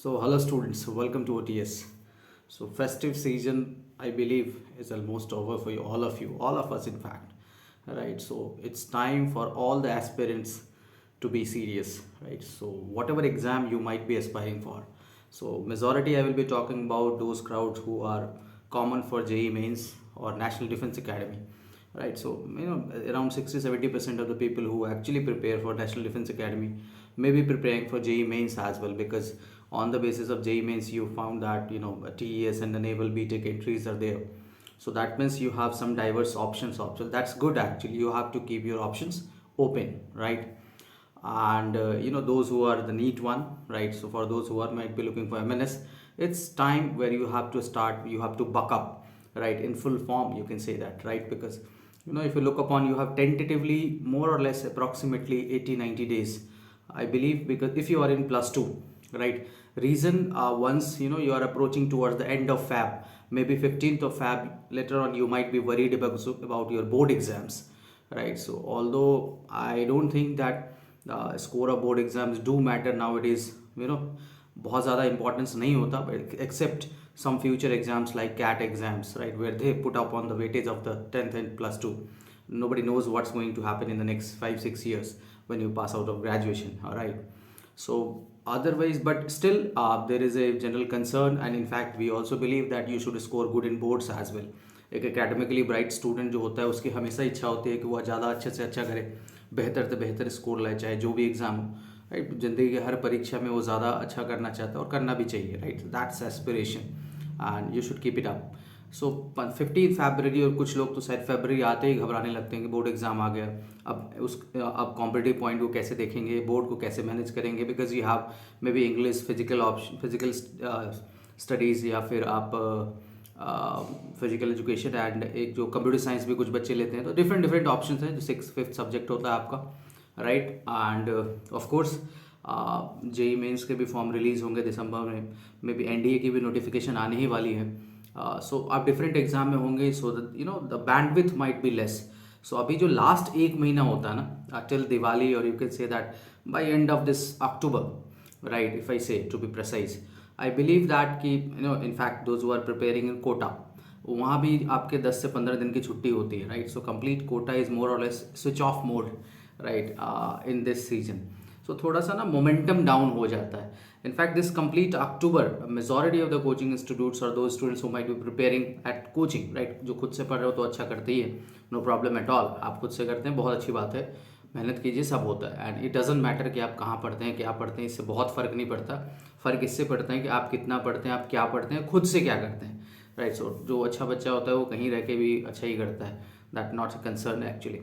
So, hello students, welcome to OTS. So, festive season, I believe, is almost over for you, all of us, in fact. Right, so it's time for all the aspirants to be serious, right? So, whatever exam you might be aspiring for. So, majority I will be talking about those crowds who are common for JEE mains or National Defense Academy, right? So around 60-70% of the people who actually prepare for National Defense Academy may be preparing for JEE mains as well, because on the basis of JEE mains you found that a TES and the naval BTech entries are there. So that means you have some diverse options also. That's good, actually. You have to keep your options open, right? And those who are the neat one, right? So for those who are might be looking for MNS, it's time where you have to start, you have to buck up, right, in full form, you can say that, right? Because if you look upon, you have tentatively more or less approximately 80-90 days, I believe, because if you are in plus 2, right? Reason, once you are approaching towards the end of Feb, maybe 15th of Feb, later on you might be worried about your board exams, right? So although I don't think that the score of board exams do matter nowadays, बहुत ज़्यादा importance नहीं होता, but except some future exams like CAT exams, right, where they put up on the weightage of the 10th and plus 2. Nobody knows what's going to happen in the next 5-6 years when you pass out of graduation, all right? So otherwise, but still, there is a general concern, and in fact we also believe that you should score good in boards as well. एक academically bright student जो होता है उसकी हमेशा इच्छा होती है कि वह ज़्यादा अच्छे से अच्छा करे, बेहतर से बेहतर स्कोर लाए, चाहे जो भी एग्ज़ाम हो, राइट? ज़िंदगी की हर परीक्षा में वो ज़्यादा अच्छा करना चाहता है और करना भी चाहिए, right? That's aspiration and you should keep it up. So 15 फरवरी, और कुछ लोग तो शायद फरवरी आते ही घबराने लगते हैं कि बोर्ड एग्जाम आ गया. अब कॉम्पिटिटिव पॉइंट को कैसे देखेंगे, बोर्ड को कैसे मैनेज करेंगे, because you have may be English, physical studies, या फिर आप फिजिकल एजुकेशन एंड एक जो कंप्यूटर साइंस भी कुछ बच्चे लेते हैं. तो डिफरेंट डिफरेंट ऑप्शन हैं, जो 6-5 सब्जेक्ट होता है आपका, right? And of course JEE Mains के भी फॉर्म रिलीज़ होंगे दिसंबर में, मे बी एनडीए की भी नोटिफिकेशन आने ही वाली है. सो आप डिफरेंट एग्जाम में होंगे, so the bandwidth might be less. So अभी जो लास्ट एक महीना होता है ना, टिल दिवाली, और you can say that by end of this October, right, if I say to be precise, I believe that कि in fact those who are preparing in Kota, वहाँ भी आपके 10 से 15 दिन की छुट्टी होती है, right? So complete Kota is more or less switch off mode, right, in this season. So थोड़ा सा ना मोमेंटम डाउन हो जाता है. In fact this complete October, majority of the coaching institutes और those students who might be preparing at coaching, right, जो खुद से पढ़ रहे हो तो अच्छा करते ही है, नो प्रॉब्लम एट ऑल. आप खुद से करते हैं, बहुत अच्छी बात है, मेहनत कीजिए, सब होता है. एंड इट डजेंट मैटर कि आप कहाँ पढ़ते हैं, क्या पढ़ते हैं, इससे बहुत फ़र्क नहीं पड़ता. फ़र्क इससे पड़ता है कि आप कितना पढ़ते हैं, आप क्या पढ़ते हैं, खुद से क्या करते हैं, राइट? सो जो अच्छा बच्चा होता है वो कहीं रह के भी अच्छा ही करता है. That not a concern actually,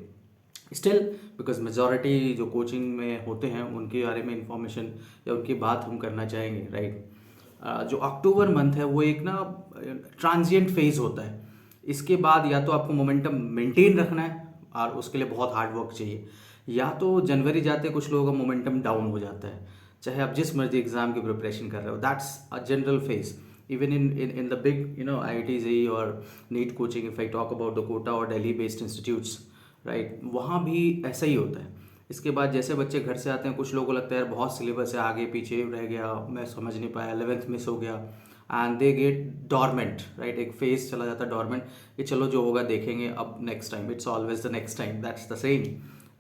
still, because majority जो कोचिंग में होते हैं उनके बारे में इंफॉर्मेशन या उनकी बात हम करना चाहेंगे, राइट? जो अक्टूबर मंथ है वो एक ना ट्रांजिएंट फेज होता है. इसके बाद या तो आपको मोमेंटम मेंटेन रखना है, और उसके लिए बहुत हार्ड वर्क चाहिए, या तो जनवरी जाते कुछ लोगों का मोमेंटम डाउन हो जाता है, चाहे आप जिस मर्जी एग्जाम की प्रिपरेशन कर रहे हो. That's a general phase even in the big IITs or NEET coaching, if I talk about the Kota or Delhi based institutes, right, वहाँ भी ऐसा ही होता है. इसके बाद जैसे बच्चे घर से आते हैं, कुछ लोगों को लगता है यार बहुत सिलेबस है, आगे पीछे रह गया, मैं समझ नहीं पाया, 11th मिस हो गया, and they get dormant, right? एक फेज चला जाता है डॉर्मेंट, कि चलो जो होगा देखेंगे, अब next time, it's always the next time, that's the same,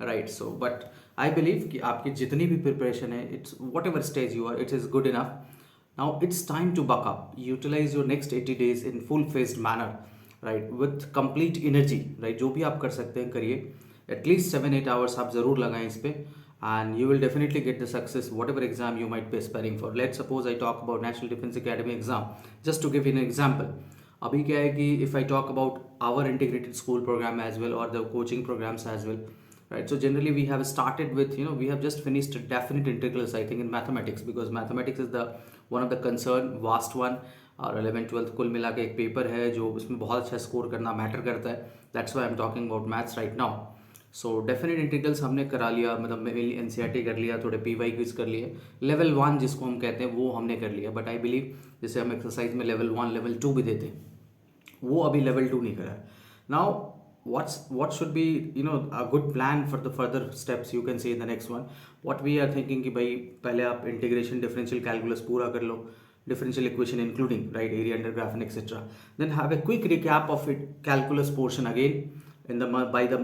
right? So but I believe कि आपकी जितनी भी प्रिपरेशन है, it's whatever stage you are, it is good enough. Now it's time to buck up, utilize your next 80 days in full phased manner, right, with complete energy, right? जो भी आप कर सकते हैं करिए, एटलीस्ट 7-8 आवर्स आप ज़रूर लगाएं इस पे, and you will definitely get the success whatever exam you might be aspiring for. Let's suppose I talk about National Defense Academy exam, just to give you an example. अभी क्या है कि if I talk about our integrated school program as well, or the coaching programs as well, right? So generally we have started with, we have just finished definite integrals, I think, in mathematics, because mathematics is the one of the concern, vast one. और 11th-12th कुल मिला के एक paper है जो उसमें बहुत अच्छा स्कोर करना मैटर करता है. That's why I am talking about maths right now. So definite integrals हमने करा लिया, मतलब मेनली एनसीईआरटी कर लिया, थोड़े पीवाई क्विज कर लिए, लेवल 1 जिसको हम कहते हैं वो हमने कर लिया. बट आई बिलीव जैसे हम एक्सरसाइज में लेवल 1 लेवल 2 भी देते हैं, वो अभी लेवल 2 नहीं करा है. Now what should be, a good plan for the further steps, you can say, in the next one. What we are thinking कि भाई पहले आप इंटीग्रेशन डिफरेंशियल कैलकुलस पूरा कर लो, differential equation including, right, area under graph and etc. Then have a quick recap of it calculus portion again in the by the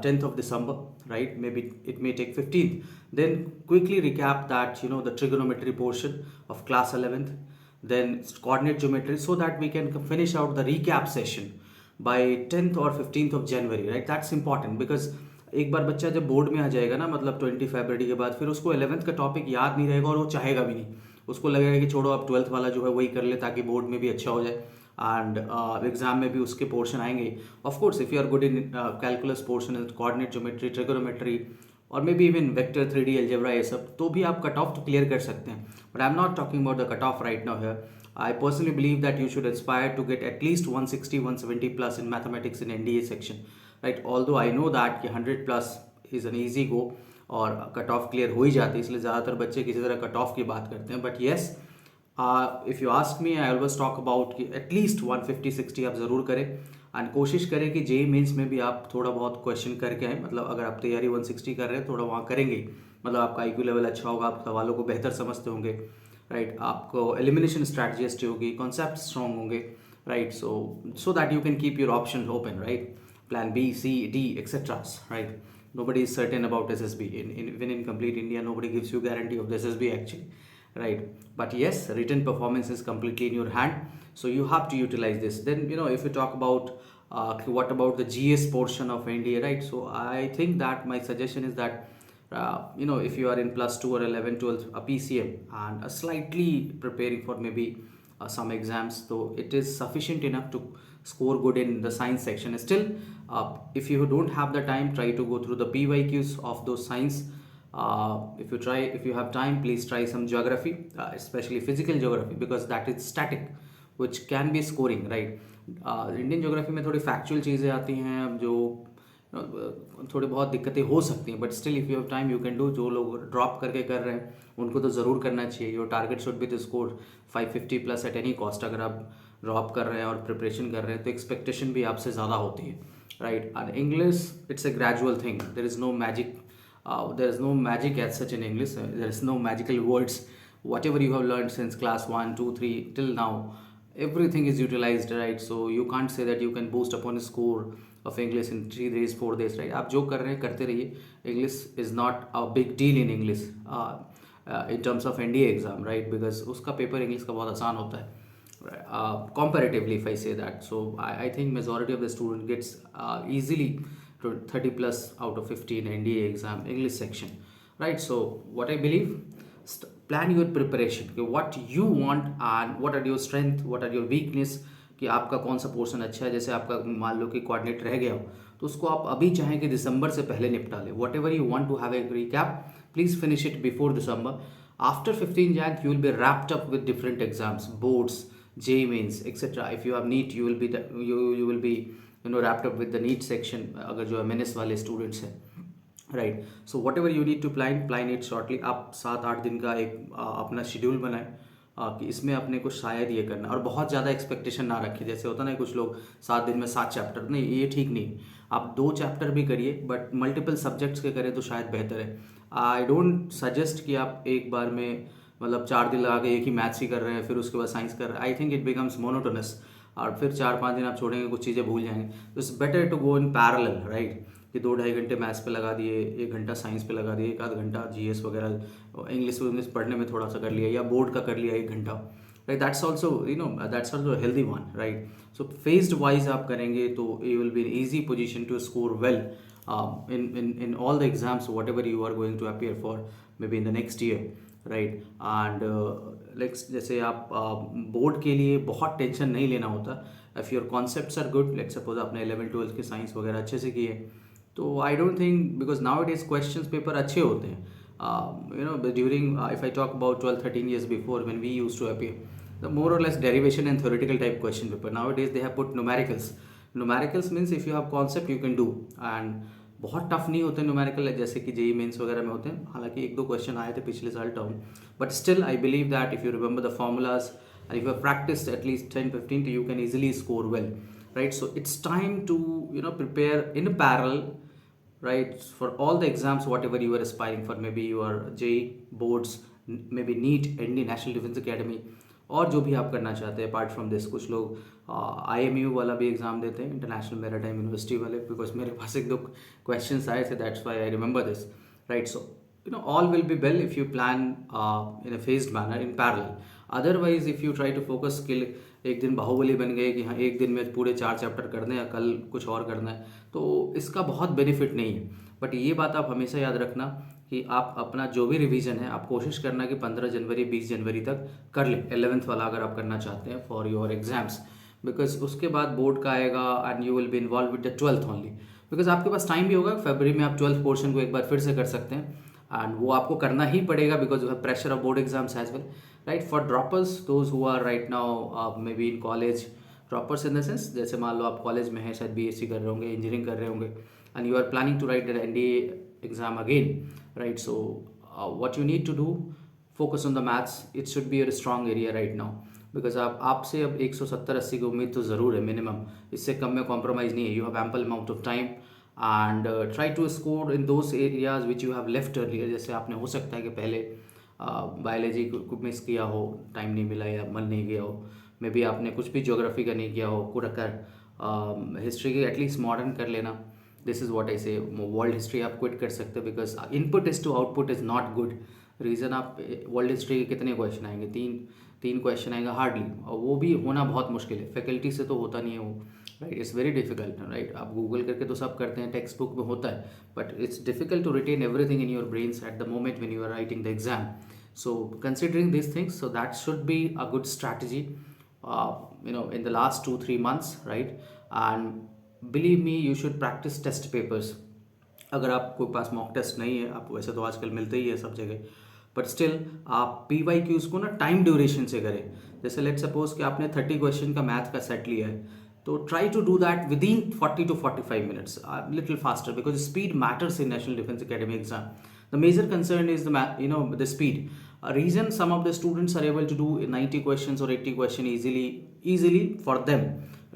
10th of December, right? Maybe it may take 15th. Then quickly recap that, the trigonometry portion of class 11th, then coordinate geometry, so that we can finish out the recap session by 10th or 15th of January, right? That's important because एक बार बच्चा जब board में आ जाएगा ना, मतलब 20 फरवरी के बाद, फिर उसको 11th का टॉपिक याद नहीं रहेगा और वो चाहेगा भी नहीं। उसको लगेगा कि छोड़ो अब 12th वाला जो है वही कर ले ताकि बोर्ड में भी अच्छा हो जाए एंड एग्जाम में भी उसके पोर्शन आएंगे। Of course if you are good in calculus portion, coordinate geometry, trigonometry और maybe even vector 3D algebra, ये सब तो भी आप कट ऑफ तो क्लियर कर सकते हैं। But I am not talking about the cut off right now here. I personally believe that you should aspire to get at least 160, 170 plus in mathematics in NDA section, right? Although I know that कि 100 plus is an easy go और cut off clear हो ही जाती है, इसलिए ज़्यादातर बच्चे किसी तरह कट ऑफ की बात करते हैं। But yes, if you ask me, I always talk about कि एटलीस्ट 150-60 आप ज़रूर करें एंड कोशिश करें कि जेई मेंस में भी आप थोड़ा बहुत क्वेश्चन करके आए। मतलब अगर आप तैयारी 160 कर रहे हैं, थोड़ा वहाँ करेंगे, मतलब आपका IQ लेवल अच्छा होगा, आप सवालों को बेहतर समझते होंगे, राइट? आपको एलिमिनेशन स्ट्रैटेजी अच्छी होगी, कॉन्सेप्ट स्ट्रॉन्ग होंगे, right? So that you can keep your option open, right? Plan B, C, D, etc. Right? Nobody is certain about SSB. Even in complete India, nobody gives you guarantee of the SSB actually, right? But yes, written performance is completely in your hand, so you have to utilize this. Then if you talk about what about the GS portion of NDA, right? So I think that my suggestion is that if you are in plus 2 or 11, 12, a PCM and slightly preparing for maybe some exams, so it is sufficient enough to score good in the science section. Still, if you don't have the time, try to go through the PYQs of those science. If you have time, please try some geography, especially physical geography, because that is static, which can be scoring, right? Indian geography में थोड़ी factual चीज़ें आती हैं जो थोड़ी बहुत दिक्कतें हो सकती हैं, but still if you have time you can do. जो लोग ड्रॉप करके कर रहे हैं उनको तो ज़रूर करना चाहिए। Your target should be to score 550 plus at any cost. अगर आप ड्रॉप कर रहे हैं और प्रिपरेशन कर रहे हैं तो एक्सपेक्टेशन भी आपसे ज़्यादा होती है, right? And English it's a gradual thing, there is no magic, there is no magic as such in English. There is no magical words. Whatever you have learned since class 1, 2, 3 till now, everything is utilized, right? So you can't say that you can boost upon a score of English in 3 days, 4 days, right? आप जो कर रहे हैं करते रहिए। English is not a big deal in English in terms of NDA exam, right? Because उसका paper English का बहुत आसान होता है, comparatively, if I say that. So I think majority of the student gets easily to 30 plus out of 50 in NDA exam English section, right? So what I believe, plan your preparation, okay? What you want and what are your strength, what are your weakness, कि आपका कौन सा portion अच्छा है। जैसे आपका मान लो कि कोऑर्डिनेट रह गया हो तो उसको आप अभी चाहें कि दिसंबर से पहले निपटा लें। Whatever you want to have a recap, please finish it before December. After 15 Jan you will be wrapped up with different exams, boards, JEE mains, etc. If you have NEET, you will be you will be wrapped up with the NEET section, अगर जो MNS वाले students हैं, right? So whatever you need to plan it shortly. आप 7-8 दिन का एक अपना schedule बनाएं कि इसमें अपने को शायद ये करना, और बहुत ज़्यादा एक्सपेक्टेशन ना रखें। जैसे होता ना कुछ लोग 7 दिन में 7 चैप्टर, नहीं, ये ठीक नहीं। आप 2 चैप्टर भी करिए बट मल्टीपल सब्जेक्ट्स के करें तो शायद बेहतर है। आई डोंट सजेस्ट कि आप एक बार में मतलब 4 दिन लगा के एक ही मैथ्स ही कर रहे हैं फिर उसके बाद साइंस कर रहे हैं। I think it becomes monotonous और फिर 4-5 दिन आप छोड़ेंगे, कुछ चीज़ें भूल जाएंगे। तो it's better to go in parallel, right? कि 2-2.5 घंटे मैथ्स पे लगा दिए, 1 घंटा साइंस पे लगा दिए, 1 आध घंटा GS वगैरह इंग्लिश पढ़ने में थोड़ा सा कर लिया, या बोर्ड का कर लिया 1 घंटा, right? That's also that's also healthy one, right? So phased wise आप करेंगे तो you will be in easy position to score well in all the exams whatever you are going to appear for maybe in the next year, right? And जैसे आप board के लिए बहुत tension नहीं लेना होता। If your concepts are good, let's suppose आपने 11th-12th के साइंस वगैरह अच्छे से किए, तो I don't think, because now it is question paper अच्छे होते हैं। During if I talk about 12-13 years before when we used to appear, the more or less derivation and theoretical type question paper. Nowadays they have put numericals means if you have concept you can do, and बहुत tough नहीं होते numerical जैसे कि JEE mains वगैरह में होते हैं। हालांकि 1-2 क्वेश्चन आए थे पिछले साल term, but still I believe that if you remember the formulas and if you have practiced at least 10-15, you can easily score well. right? So it's time to prepare in parallel, right, for all the exams whatever you are aspiring for. Maybe you are JEE boards, maybe NEET, ND, national defence academy, और जो भी आप करना चाहते हैं apart from this. कुछ लोग IMU वाला भी एग्जाम देते हैं, इंटरनेशनल मैरीटाइम यूनिवर्सिटी वाले, बिकॉज मेरे पास एक दो क्वेश्चंस आए थे, that's why I remember this, right? So all will be well if you plan in a phased manner in parallel. Otherwise if you try to focus skill, एक दिन बाहुबली बन गए कि हाँ एक दिन में पूरे 4 चैप्टर करने हैं, कल कुछ और करना है, तो इसका बहुत बेनिफिट नहीं है. बट ये बात आप हमेशा याद रखना कि आप अपना जो भी रिवीजन है आप कोशिश करना कि 15 जनवरी 20 जनवरी तक कर लें, 11th वाला अगर आप करना चाहते हैं फॉर योर एग्जाम्स, बिकॉज उसके बाद बोर्ड का आएगा and you will be involve with the 12th only, because आपके पास टाइम भी होगा. फरवरी में आप 12th पोर्शन को एक बार फिर से कर सकते हैं, एंड वो आपको करना ही पड़ेगा because you have pressure of board exams as well, right? For droppers, those who are right now may be in college, droppers in the sense जैसे मान लो आप कॉलेज में हैं, शायद BSc कर रहे होंगे, इंजीनियरिंग कर रहे होंगे, and you are planning to write the NDA exam again, right? So what you need to do, focus on the maths. It should be a strong area right now, because आपसे अब 170-80 की उम्मीद तो ज़रूर है मिनिमम, इससे कम में compromise नहीं है. You have ample amount of time and try to score in those areas which you have left earlier. जैसे आपने हो सकता है कि पहले बायोलॉजी को मिस किया हो, टाइम नहीं मिला या मन नहीं गया हो, मे बी आपने कुछ भी ज्योग्राफी का नहीं किया हो, कर हिस्ट्री की एटलीस्ट मॉडर्न कर लेना. दिस इज़ वॉट आई से. वर्ल्ड हिस्ट्री आप क्विट कर सकते हो because input is to output is not good. Reason आप वर्ल्ड हिस्ट्री के कितने क्वेश्चन आएंगे, तीन क्वेश्चन आएगा हार्डली, और वो भी होना बहुत मुश्किल है. फैकल्टी से तो होता नहीं है वो, right? It's very difficult, right? आप गूगल करके तो सब करते हैं, टेक्स्ट बुक में होता है, but it's difficult to retain everything in your brains at the moment when you are writing the exam. So considering this things, so that should be a good strategy in the last 2-3 months, right? And believe me, you should practice test papers. अगर आपको पास mock test नहीं है, आप वैसे तो आजकल मिलते ही है सब जगह, बट स्टिल आप PYQs को ना टाइम ड्यूरेशन से करें. जैसे लेट सपोज कि आपने 30 क्वेश्चन का मैथ का सेट लिया है, तो try to do that within 40 to 45 minutes, little faster, because speed matters in national defence academy exam. The major concern is the speed. A reason some of the students are able to do 90 questions or 80 questions easily for them,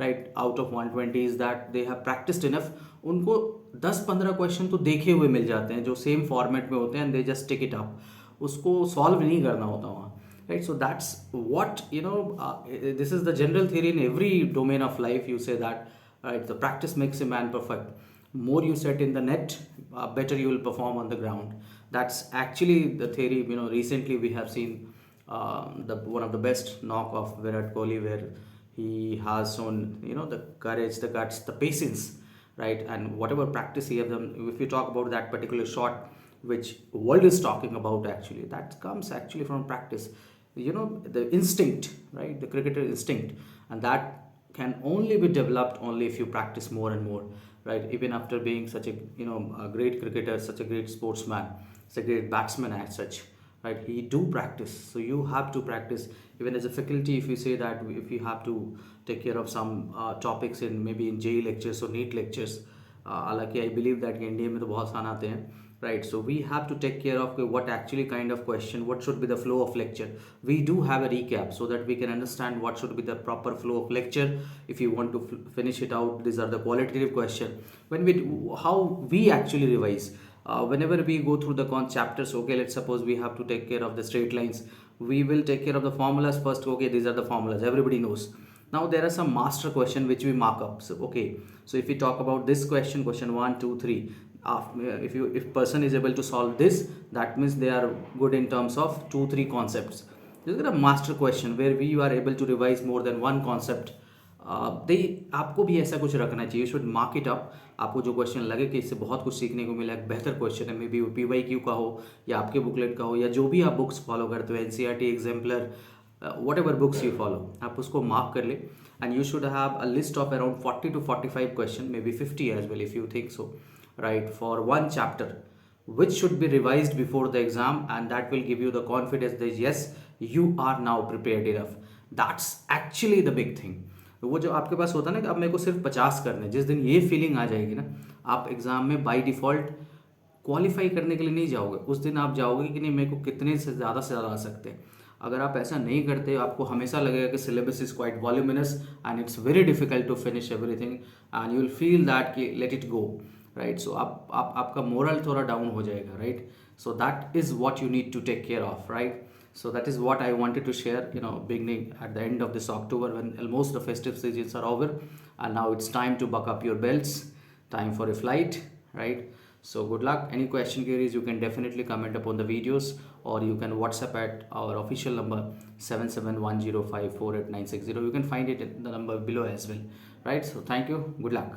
right, out of 120 is that they have practiced enough. उनको 10-15 question तो देखे हुए मिल जाते हैं जो same format में होते हैं, and they just tick it up. उसको सॉल्व नहीं करना होता वहाँ, right? So that's what this is the general theory in every domain of life. You say that, right, the practice makes a man perfect. More you set in the net, better you will perform on the ground. That's actually the theory. Recently we have seen the one of the best knock of Virat Kohli, where he has shown the courage, the guts, the patience, right? And whatever practice he have done, if you talk about that particular shot which world is talking about, actually that comes actually from practice. The instinct, right, the cricketer instinct, and that can only be developed only if you practice more and more, right? Even after being such a great cricketer, such a great sportsman, such a great batsman as such, right, he do practice. So you have to practice. Even as a faculty, if you say that if you have to take care of some topics in maybe in JEE lectures or NEET lectures, हालांकि I believe that NDA में तो बहुत आसान आते हैं, right? So we have to take care of what actually kind of question, what should be the flow of lecture. We do have a recap so that we can understand what should be the proper flow of lecture. If you want to finish it out, these are the qualitative question. How we actually revise. Whenever we go through the chapters, okay, let's suppose we have to take care of the straight lines. We will take care of the formulas first. Okay, these are the formulas, everybody knows. Now there are some master question which we mark up. So okay, so if we talk about this question 1, 2, 3, if person is able to solve this, that means they are good in terms of 2-3 concepts. This is a master question where we are able to revise more than one concept. आपको भी ऐसा कुछ रखना चाहिए. You should mark it up. आपको जो question लगे कि इससे बहुत कुछ सीखने को मिला, एक बेहतर क्वेश्चन है, मे बी PYQ का हो या आपके बुकलेट का हो या जो भी आप बुक्स फॉलो करते हो, NCERT exemplar, whatever books you follow, आप उसको मार्क कर ले. and you should have a list of around 40 to 45 questions, maybe 50 as well if you think so, right, for one chapter, which should be revised before the exam, and that will give you the confidence that yes, you are now prepared enough. That's actually the big thing. वो जो आपके पास होता है ना कि अब मेरे को सिर्फ 50 करने, जिस दिन ये फीलिंग आ जाएगी ना, आप एग्जाम में बाय डिफ़ॉल्ट क्वालिफाई करने के लिए नहीं जाओगे. उस दिन आप जाओगे कि नहीं मेरे को कितने से ज़्यादा आ सकते हैं. अगर आप ऐसा नहीं करते, आपको हमेशा लगेगा कि syllabus is quite voluminous and it's very difficult to finish everything and you will feel that कि let it go, right. So आपका मोरल थोड़ा डाउन हो जाएगा, right. So that is what you need to take care of, right? So that is what I wanted to share, beginning at the end of this October, when almost the festive seasons are over, and now it's time to buck up your belts, time for a flight, right? So good luck. Any question, queries, you can definitely comment upon the videos, or you can WhatsApp at our official number 7710548960. You can find it in the number below as well, right? So thank you. Good luck.